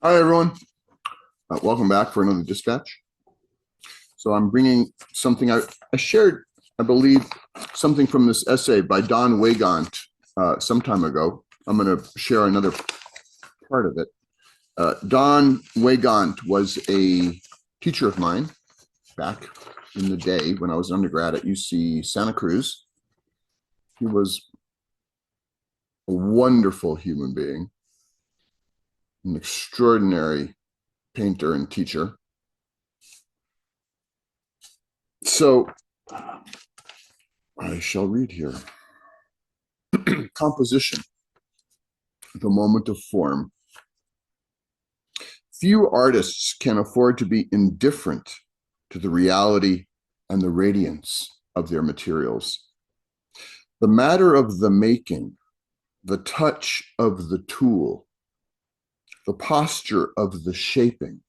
Hi, everyone. Welcome back for another dispatch. So I'm bringing something I shared, I believe, something from this essay by Don Weygandt some time ago. I'm going to share another part of it. Don Weygandt was a teacher of mine back in the day when I was an undergrad at UC Santa Cruz. He was a wonderful human being, an extraordinary painter and teacher. So I shall read here. Composition, the moment of form. Few artists can afford to be indifferent to the reality and the radiance of their materials. The matter of the making, the touch of the tool, the posture of the shaping,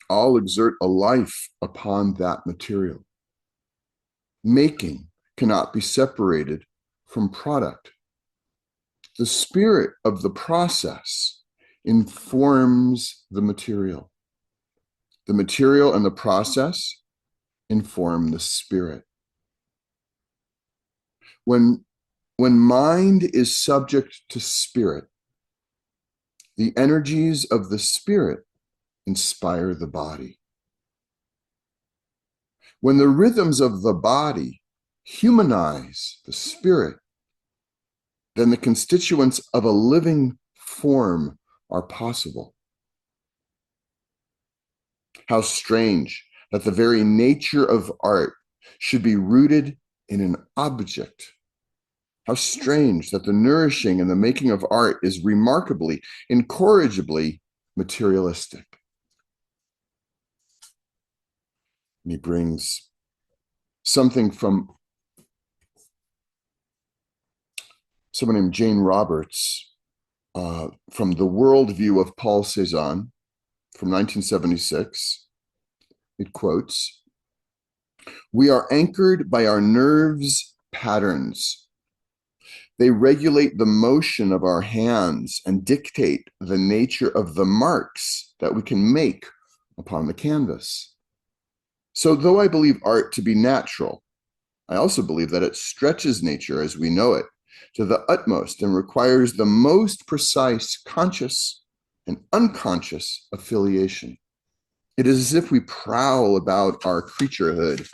all exert a life upon that material. Making cannot be separated from product. The spirit of the process informs the material. The material and the process inform the spirit. When mind is subject to spirit, the energies of the spirit inspire the body. When the rhythms of the body humanize the spirit, then the constituents of a living form are possible. How strange that the very nature of art should be rooted in an object. How strange that the nourishing and the making of art is remarkably, incorrigibly materialistic. And he brings something from someone named Jane Roberts, from The Worldview of Paul Cézanne from 1976. It quotes, "We are anchored by our nerves' patterns. They regulate the motion of our hands and dictate the nature of the marks that we can make upon the canvas. So though I believe art to be natural, I also believe that it stretches nature as we know it to the utmost and requires the most precise conscious and unconscious affiliation. It is as if we prowl about our creaturehood,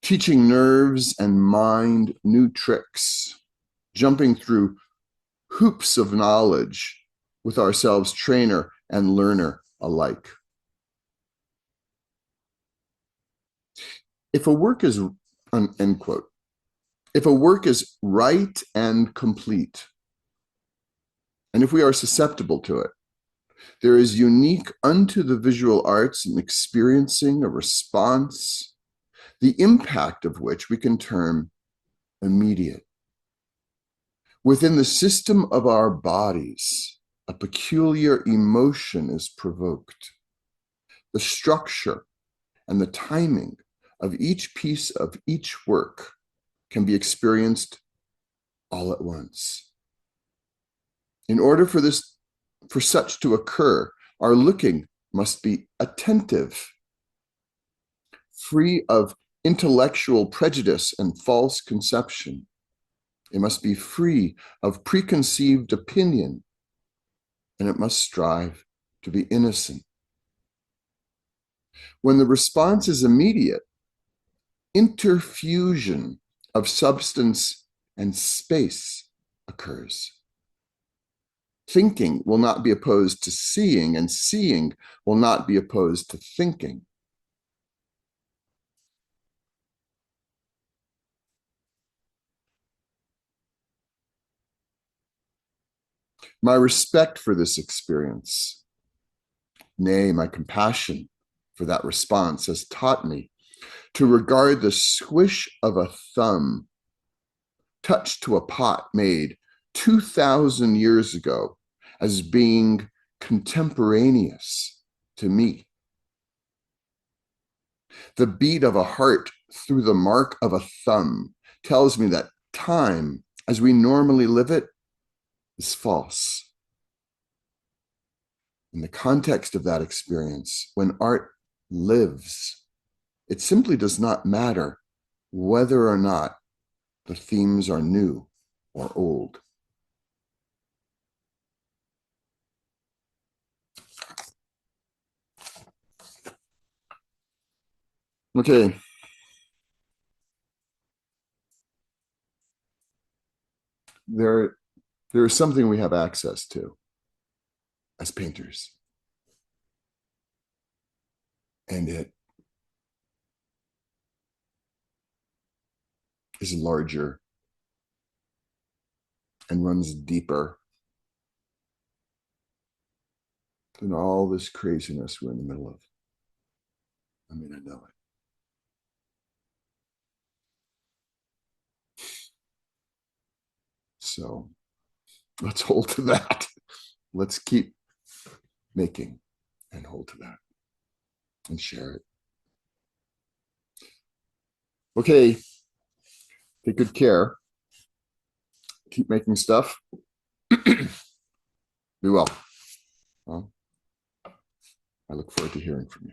teaching nerves and mind new tricks, jumping through hoops of knowledge with ourselves trainer and learner alike." If a work is, end quote, if a work is right and complete, and if we are susceptible to it, there is unique unto the visual arts in experiencing a response, the impact of which we can term immediate. Within the system of our bodies, a peculiar emotion is provoked. The structure and the timing of each piece of each work can be experienced all at once. In order for such to occur, our looking must be attentive, free of intellectual prejudice and false conception. It must be free of preconceived opinion, and it must strive to be innocent. When the response is immediate, interfusion of substance and space occurs. Thinking will not be opposed to seeing, and seeing will not be opposed to thinking. My respect for this experience, nay, my compassion for that response, has taught me to regard the swish of a thumb touched to a pot made 2,000 years ago as being contemporaneous to me. The beat of a heart through the mark of a thumb tells me that time, as we normally live it, is false. In the context of that experience, when art lives, it simply does not matter whether or not the themes are new or old. Okay. There is something we have access to as painters. And it is larger and runs deeper than all this craziness we're in the middle of. I mean, I know it. So let's hold to that. Let's keep making and hold to that and share it. Okay, take good care. Keep making stuff. Be well. Well, I look forward to hearing from you.